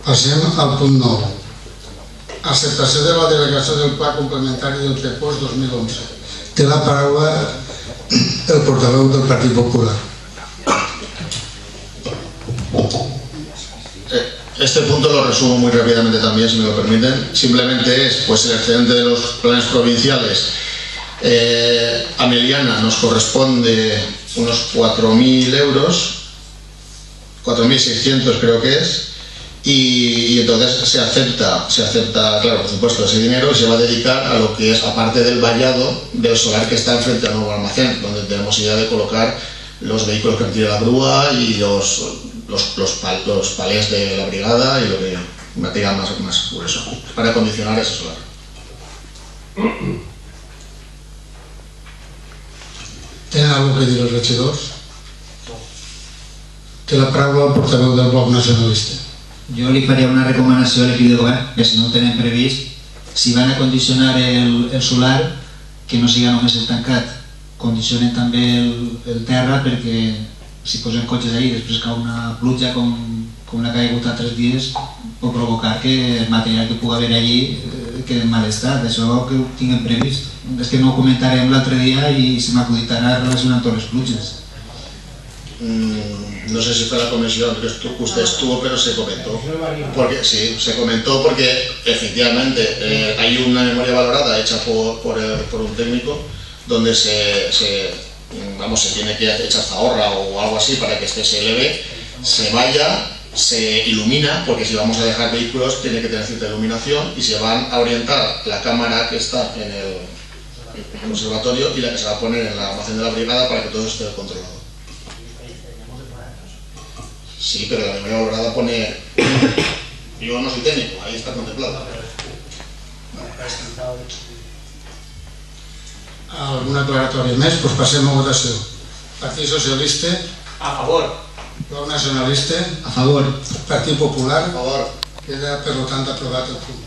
Passem al punt 9. Acceptació de la delegació del Pla Complementari del PEPOS 2011. Té la paraula el portaveu del Partit Popular. Este punto lo resumo muy rápidamente también, si me lo permiten. Simplemente es pues, el excedente de los planes provinciales. A Meliana nos corresponde unos 4.000 euros, 4.600 creo que es, y entonces se acepta, claro, por supuesto, ese dinero y se va a dedicar a lo que es, aparte del vallado del solar que está enfrente al nuevo almacén, donde tenemos idea de colocar los vehículos que retire la grúa y los palés de la brigada y lo que material más grueso para acondicionar ese solar. Tenen alguna cosa a dir els regidors? Té la paraula el portaveu del Bloc Nacionalista. Jo li faria una recomanació a l'equip de govern, que si no ho tenen previst, si van a condicionar el solar, que no siga només el tancat, condicionen també el terra, perquè si posem cotxes ahí, després cau una pluja com una caigut a 3 dies, pot provocar que el material que pugui haver allí quede en mal estat. Això que ho tinguem previst. És que no ho comentarem l'altre dia i se m'acuditarà relacionant totes les pluges. No sé si fue la comisión que usted estuvo, pero se comentó. Sí, se comentó porque efectivamente hay una memoria valorada hecha por un técnico donde se tiene que echar zahorra o algo así para que este se eleve, se vaya, se ilumina, porque si vamos a dejar vehículos tiene que tener cierta iluminación, y se van a orientar la cámara que está en el conservatorio y la que se va a poner en la almacén de la brigada para que todo esté controlado. Sí, pero la memoria valorada pone... Yo no soy técnico, ahí está contemplado. Alguna aclaratòria més? Doncs passem a votació. Partit Socialista? A favor. Bloc Nacionalista? A favor. Partit Popular? A favor. Queda, per tant, aprovat el punt.